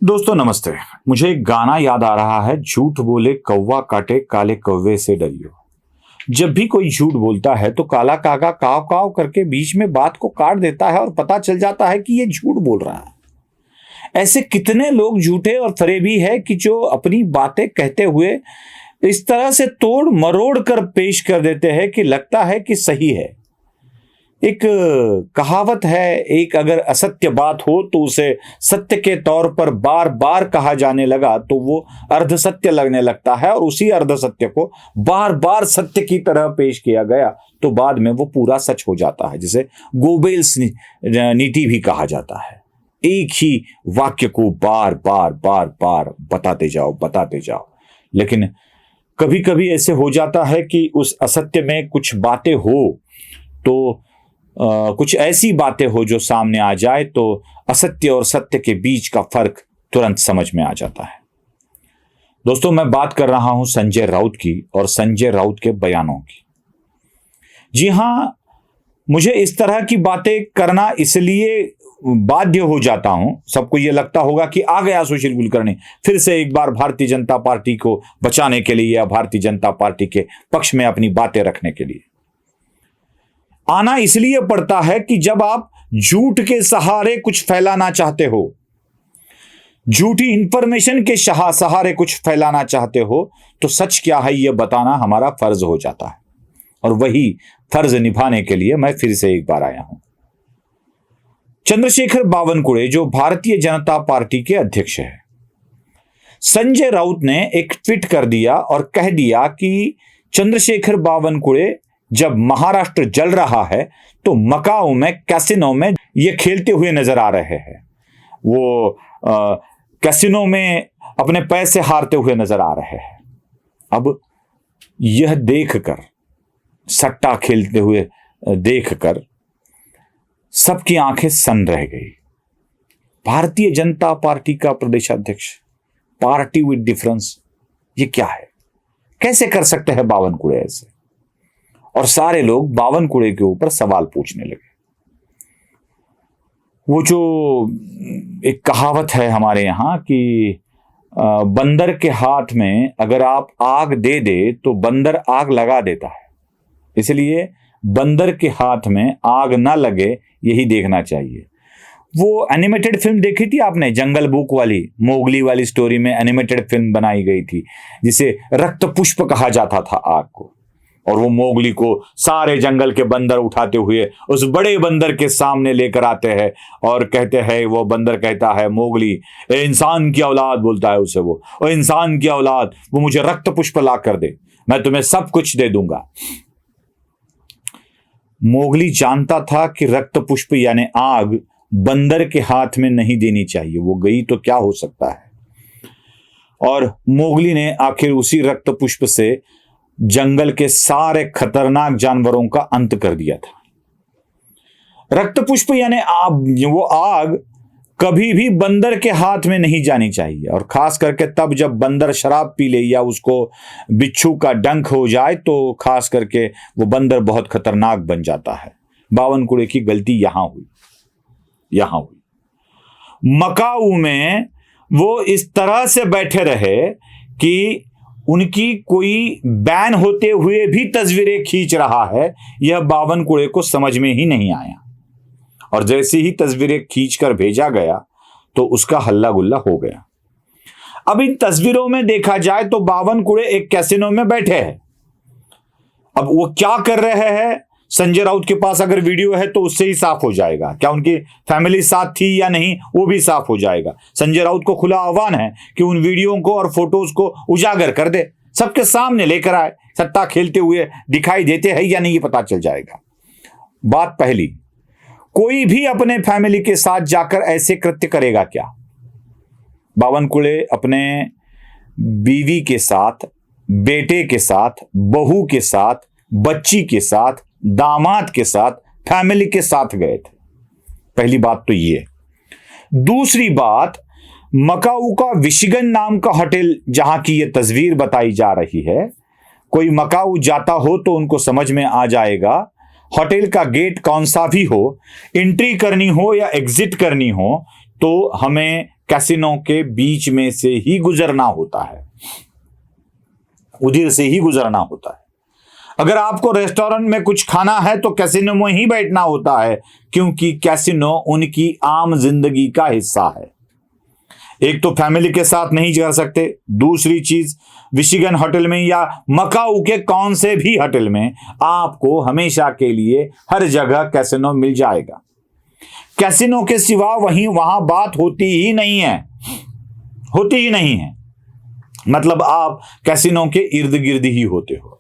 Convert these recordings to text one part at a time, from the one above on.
दोस्तों नमस्ते। मुझे एक गाना याद आ रहा है, झूठ बोले कौवा काटे काले कौवे से डरियो। जब भी कोई झूठ बोलता है तो काला कागा काव काव करके बीच में बात को काट देता है और पता चल जाता है कि ये झूठ बोल रहा है। ऐसे कितने लोग झूठे और फरेबी है कि जो अपनी बातें कहते हुए इस तरह से तोड़ मरोड़ कर पेश कर देते हैं कि लगता है कि सही है। एक कहावत है, एक अगर असत्य बात हो तो उसे सत्य के तौर पर बार बार कहा जाने लगा तो वो अर्ध सत्य लगने लगता है, और उसी अर्ध सत्य को बार बार सत्य की तरह पेश किया गया तो बाद में वो पूरा सच हो जाता है, जिसे गोबेल्स नीति भी कहा जाता है। एक ही वाक्य को बार बार बार बार बताते जाओ। लेकिन कभी कभी ऐसे हो जाता है कि उस असत्य में कुछ बातें हो तो कुछ ऐसी बातें हो जो सामने आ जाए तो असत्य और सत्य के बीच का फर्क तुरंत समझ में आ जाता है। दोस्तों, मैं बात कर रहा हूं संजय राउत की और संजय राउत के बयानों की। जी हां, मुझे इस तरह की बातें करना इसलिए बाध्य हो जाता हूं। सबको यह लगता होगा कि आ गया सुशील कुलकर्णी फिर से एक बार भारतीय जनता पार्टी को बचाने के लिए या भारतीय जनता पार्टी के पक्ष में अपनी बातें रखने के लिए। आना इसलिए पड़ता है कि जब आप झूठ के सहारे कुछ फैलाना चाहते हो, झूठी इंफॉर्मेशन के सहारे कुछ फैलाना चाहते हो, तो सच क्या है यह बताना हमारा फर्ज हो जाता है। और वही फर्ज निभाने के लिए मैं फिर से एक बार आया हूं। चंद्रशेखर बावनकुळे जो भारतीय जनता पार्टी के अध्यक्ष है, संजय राउत ने एक ट्वीट कर दिया और कह दिया कि चंद्रशेखर बावनकुळे जब महाराष्ट्र जल रहा है तो मकाऊ में कैसीनो में ये खेलते हुए नजर आ रहे हैं। वो कैसीनो में अपने पैसे हारते हुए नजर आ रहे हैं। अब यह देखकर, सट्टा खेलते हुए देखकर सबकी आंखें सन रह गई। भारतीय जनता पार्टी का प्रदेशाध्यक्ष, पार्टी विद डिफरेंस, ये क्या है? कैसे कर सकते हैं बावनकुळे ऐसे? और सारे लोग बावनकुळे के ऊपर सवाल पूछने लगे। वो जो एक कहावत है हमारे यहां कि बंदर के हाथ में अगर आप आग दे दे तो बंदर आग लगा देता है, इसलिए बंदर के हाथ में आग ना लगे यही देखना चाहिए। वो एनिमेटेड फिल्म देखी थी आपने, जंगल बुक वाली, मोगली वाली स्टोरी में एनिमेटेड फिल्म बनाई गई थी जिसे रक्त पुष्प कहा जाता था आग को। और वो मोगली को सारे जंगल के बंदर उठाते हुए उस बड़े बंदर के सामने लेकर आते हैं और कहते हैं, वो बंदर कहता है, मोगली ए इंसान की औलाद, बोलता है उसे वो, ओ इंसान की औलाद, वो मुझे रक्त पुष्प ला कर दे, मैं तुम्हें सब कुछ दे दूंगा। मोगली जानता था कि रक्त पुष्प यानी आग बंदर के हाथ में नहीं देनी चाहिए, वो गई तो क्या हो सकता है। और मोगली ने आखिर उसी रक्त पुष्प से जंगल के सारे खतरनाक जानवरों का अंत कर दिया था। रक्त पुष्प यानी वो आग कभी भी बंदर के हाथ में नहीं जानी चाहिए, और खास करके तब जब बंदर शराब पी ले या उसको बिच्छू का डंक हो जाए तो खास करके वो बंदर बहुत खतरनाक बन जाता है। बावनकुळे की गलती यहां हुई। मकाऊ में वो इस तरह से बैठे रहे कि उनकी कोई बैन होते हुए भी तस्वीरें खींच रहा है, यह बावनकुळे को समझ में ही नहीं आया। और जैसे ही तस्वीरें खींचकर भेजा गया तो उसका हल्ला गुल्ला हो गया। अब इन तस्वीरों में देखा जाए तो बावनकुळे एक कैसीनो में बैठे हैं। अब वो क्या कर रहे हैं, संजय राउत के पास अगर वीडियो है तो उससे ही साफ हो जाएगा। क्या उनकी फैमिली साथ थी या नहीं, वो भी साफ हो जाएगा। संजय राउत को खुला आह्वान है कि उन वीडियो को और फोटोज को उजागर कर दे, सबके सामने लेकर आए। सट्टा खेलते हुए दिखाई देते हैं या नहीं ये पता चल जाएगा। बात पहली, कोई भी अपने फैमिली के साथ जाकर ऐसे कृत्य करेगा क्या? बावनकुळे अपने बीवी के साथ, बेटे के साथ, बहू के साथ, बच्ची के साथ, दामाद के साथ, फैमिली के साथ गए थे। पहली बात तो ये। दूसरी बात, मकाऊ का विशिगन नाम का होटल जहां की यह तस्वीर बताई जा रही है, कोई मकाऊ जाता हो तो उनको समझ में आ जाएगा होटल का गेट कौन सा भी हो, एंट्री करनी हो या एग्जिट करनी हो तो हमें कैसीनो के बीच में से ही गुजरना होता है, उधर से ही गुजरना होता है। अगर आपको रेस्टोरेंट में कुछ खाना है तो कैसीनो में ही बैठना होता है, क्योंकि कैसीनो उनकी आम जिंदगी का हिस्सा है। एक तो फैमिली के साथ नहीं जा सकते, दूसरी चीज मिशिगन होटल में या मकाऊ के कौन से भी होटल में आपको हमेशा के लिए हर जगह कैसीनो मिल जाएगा। कैसीनो के सिवा वहां बात होती ही नहीं है, मतलब आप कैसीनो के इर्द गिर्द ही होते हो।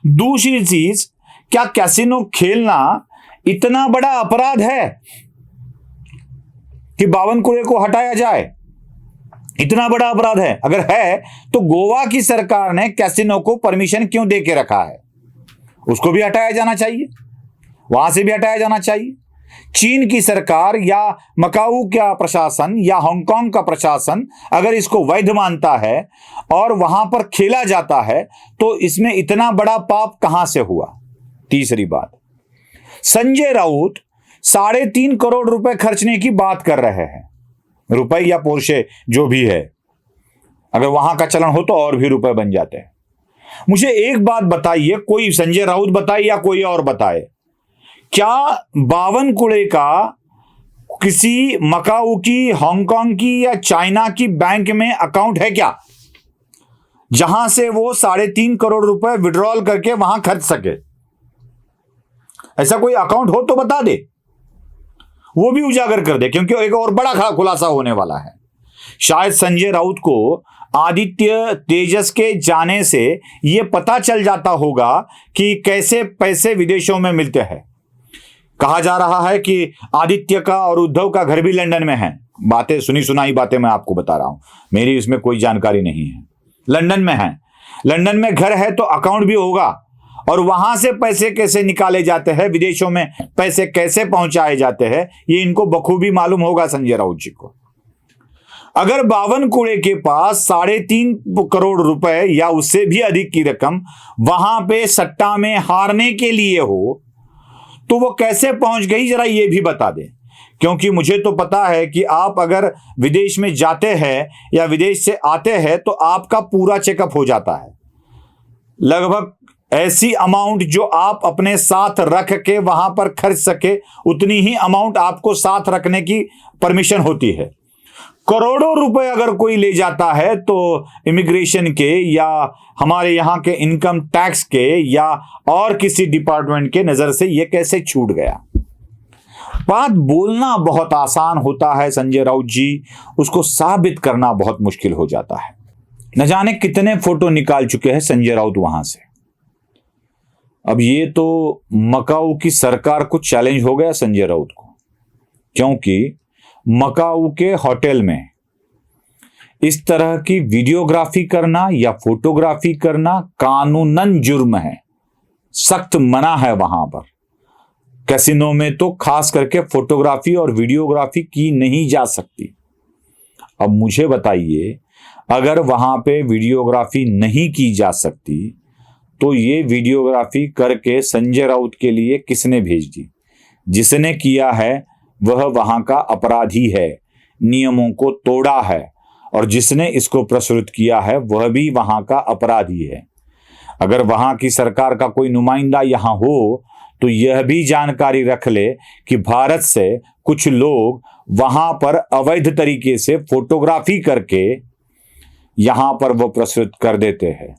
दूसरी चीज, क्या कैसीनो खेलना इतना बड़ा अपराध है कि 52 कुएं को हटाया जाए? इतना बड़ा अपराध है? अगर है तो गोवा की सरकार ने कैसीनो को परमिशन क्यों दे के रखा है? उसको भी हटाया जाना चाहिए, वहां से भी हटाया जाना चाहिए। चीन की सरकार या मकाऊ का प्रशासन या हांगकांग का प्रशासन अगर इसको वैध मानता है और वहां पर खेला जाता है तो इसमें इतना बड़ा पाप कहां से हुआ? तीसरी बात, संजय राउत 3.5 करोड़ रुपए खर्चने की बात कर रहे हैं, रुपए या पोर्शे जो भी है, अगर वहां का चलन हो तो और भी रुपए बन जाते हैं। मुझे एक बात बताइए, कोई संजय राउत बताए या कोई और बताए, क्या 52 कुड़े का किसी मकाऊ की, हांगकांग की या चाइना की बैंक में अकाउंट है क्या, जहां से वो 3.5 करोड़ रुपए विड्रॉल करके वहां खर्च सके? ऐसा कोई अकाउंट हो तो बता दे, वो भी उजागर कर दे, क्योंकि एक और बड़ा खुलासा होने वाला है। शायद संजय राउत को आदित्य तेजस के जाने से यह पता चल जाता होगा कि कैसे पैसे विदेशों में मिलते हैं। कहा जा रहा है कि आदित्य का और उद्धव का घर भी लंदन में है। बातें सुनी सुनाई बातें मैं आपको बता रहा हूं, मेरी इसमें कोई जानकारी नहीं है। लंदन में है, लंदन में घर है तो अकाउंट भी होगा, और वहां से पैसे कैसे निकाले जाते हैं, विदेशों में पैसे कैसे पहुंचाए जाते हैं, ये इनको बखूबी मालूम होगा संजय राउत जी को। अगर 52 कुड़े के पास 3.5 करोड़ रुपए या उससे भी अधिक की रकम वहां पे सट्टा में हारने के लिए हो तो वो कैसे पहुंच गई, जरा ये भी बता दें। क्योंकि मुझे तो पता है कि आप अगर विदेश में जाते हैं या विदेश से आते हैं तो आपका पूरा चेकअप हो जाता है। लगभग ऐसी अमाउंट जो आप अपने साथ रख के वहां पर खर्च सके, उतनी ही अमाउंट आपको साथ रखने की परमिशन होती है। करोड़ों रुपए अगर कोई ले जाता है तो इमिग्रेशन के या हमारे यहाँ के इनकम टैक्स के या और किसी डिपार्टमेंट के नजर से यह कैसे छूट गया? बात बोलना बहुत आसान होता है संजय राउत जी, उसको साबित करना बहुत मुश्किल हो जाता है। न जाने कितने फोटो निकाल चुके हैं संजय राउत वहां से। अब ये तो मकाऊ की सरकार को चैलेंज हो गया संजय राउत को, क्योंकि मकाऊ के होटल में इस तरह की वीडियोग्राफी करना या फोटोग्राफी करना कानूनन जुर्म है, सख्त मना है वहां पर। कैसीनो में तो खास करके फोटोग्राफी और वीडियोग्राफी की नहीं जा सकती। अब मुझे बताइए, अगर वहां पे वीडियोग्राफी नहीं की जा सकती तो ये वीडियोग्राफी करके संजय राउत के लिए किसने भेज दी? जिसने किया है वह वहां का अपराधी है, नियमों को तोड़ा है, और जिसने इसको प्रसुरित किया है वह भी वहां का अपराधी है। अगर वहां की सरकार का कोई नुमाइंदा यहां हो तो यह भी जानकारी रख ले कि भारत से कुछ लोग वहां पर अवैध तरीके से फोटोग्राफी करके यहां पर वो प्रसुरित कर देते हैं।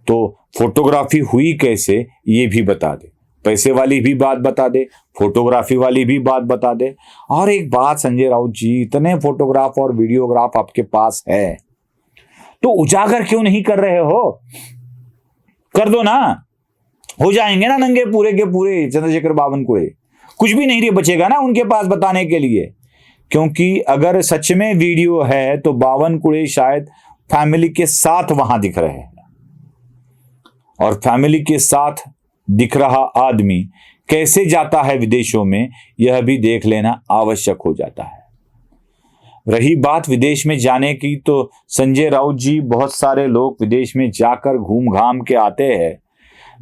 तो फोटोग्राफी हुई कैसे ये भी बता दे, पैसे वाली भी बात बता दे, फोटोग्राफी वाली भी बात बता दे। और एक बात संजय राउत जी, इतने फोटोग्राफ और वीडियोग्राफ आपके पास है तो उजागर क्यों नहीं कर रहे हो? कर दो ना, हो जाएंगे ना नंगे पूरे के पूरे चंद्रशेखर 52 कुड़े, कुछ भी नहीं बचेगा ना उनके पास बताने के लिए। क्योंकि अगर सच में वीडियो है तो 52 कुड़े शायद फैमिली के साथ वहां दिख रहे हैं, और फैमिली के साथ दिख रहा आदमी कैसे जाता है विदेशों में, यह भी देख लेना आवश्यक हो जाता है। रही बात विदेश में जाने की, तो संजय राउत जी, बहुत सारे लोग विदेश में जाकर घूम घाम के आते हैं,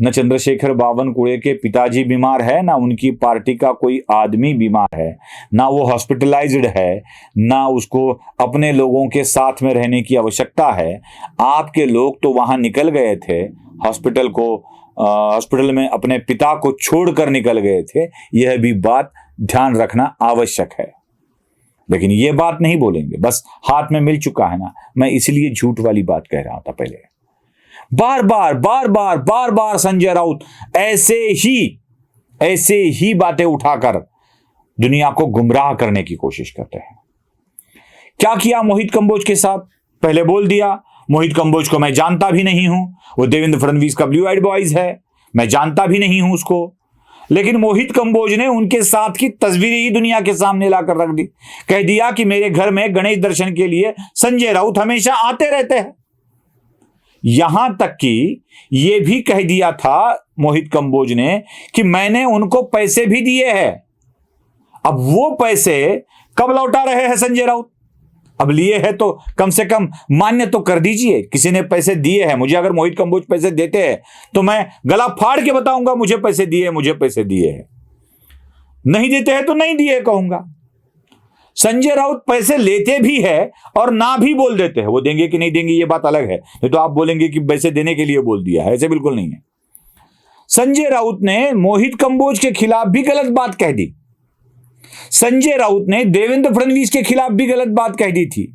न चंद्रशेखर बावनकुळे के पिताजी बीमार है, ना उनकी पार्टी का कोई आदमी बीमार है, ना वो हॉस्पिटलाइज्ड है, ना उसको अपने लोगों के साथ में रहने की आवश्यकता है। आपके लोग तो वहां निकल गए थे, हॉस्पिटल में अपने पिता को छोड़कर निकल गए थे। यह भी बात ध्यान रखना आवश्यक है। लेकिन ये बात नहीं बोलेंगे, बस हाथ में मिल चुका है ना, मैं इसलिए झूठ वाली बात कह रहा था पहले। बार बार संजय राउत ऐसे ही बातें उठाकर दुनिया को गुमराह करने की कोशिश करते हैं। क्या किया मोहित कंबोज के साथ? पहले बोल दिया, मोहित कंबोज को मैं जानता भी नहीं हूं, वो देवेंद्र फडणवीस का ब्लू आइड बॉयज है, मैं जानता भी नहीं हूं उसको। लेकिन मोहित कंबोज ने उनके साथ की तस्वीरें ही दुनिया के सामने लाकर रख दी। कह दिया कि मेरे घर में गणेश दर्शन के लिए संजय राउत हमेशा आते रहते हैं। यहां तक कि यह भी कह दिया था मोहित कंबोज ने कि मैंने उनको पैसे भी दिए हैं। अब वो पैसे कब लौटा रहे हैं संजय राउत? अब लिए हैं तो कम से कम मान्य तो कर दीजिए, किसी ने पैसे दिए हैं। मुझे अगर मोहित कंबोज पैसे देते हैं तो मैं गला फाड़ के बताऊंगा मुझे पैसे दिए हैं। नहीं देते हैं तो नहीं दिए कहूंगा। संजय राउत पैसे लेते भी है और ना भी बोल देते हैं। वो देंगे कि नहीं देंगे ये बात अलग है, नहीं तो आप बोलेंगे कि पैसे देने के लिए बोल दिया है। ऐसे बिल्कुल नहीं है। संजय राउत ने मोहित कंबोज के खिलाफ भी गलत बात कह दी। संजय राउत ने देवेंद्र फडणवीस के खिलाफ भी गलत बात कह दी थी।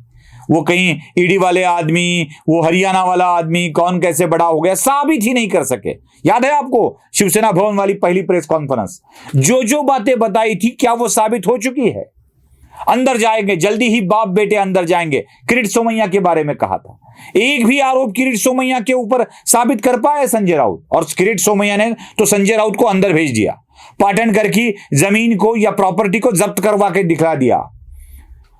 वो कहीं ईडी वाले आदमी, वो हरियाणा वाला आदमी कौन कैसे बड़ा हो गया साबित ही नहीं कर सके। याद है आपको शिवसेना भवन वाली पहली प्रेस कॉन्फ्रेंस? जो बातें बताई थी क्या वो साबित हो चुकी है? अंदर जाएंगे, जल्दी ही बाप बेटे अंदर जाएंगे। किरीट सोमैया के बारे में कहा था। एक भी आरोप किरीट सोमैया के ऊपर साबित कर पाए संजय राउत, और किरीट सोमैया ने तो संजय राउत को अंदर भेज दिया। पाटनकर की जमीन को या प्रॉपर्टी को जब्त करवा के दिखला दिया।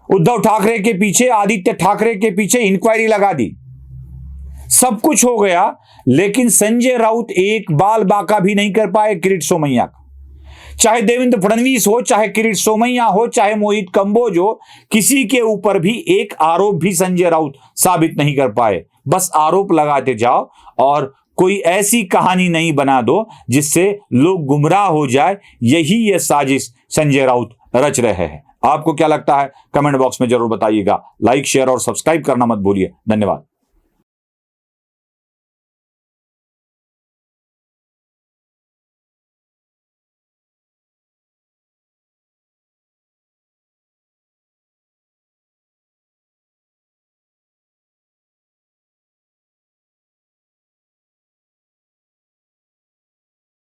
उद्धव ठाकरे के पीछे, आदित्य ठाकरे के पीछे इंक्वायरी लगा दी। सब कुछ हो गया, लेकिन संजय राउत एक बाल बाका भी नहीं कर पाए किरीट सोमैया का। चाहे देवेंद्र फडणवीस हो, चाहे किरीट सोमैया हो, चाहे मोहित कंबोज हो, किसी के ऊपर भी एक आरोप भी संजय राउत साबित नहीं कर पाए। बस आरोप लगाते जाओ और कोई ऐसी कहानी नहीं बना दो जिससे लोग गुमराह हो जाए। यही ये साजिश संजय राउत रच रहे हैं। आपको क्या लगता है? कमेंट बॉक्स में जरूर बताइएगा। लाइक, शेयर और सब्सक्राइब करना मत भूलिए। धन्यवाद।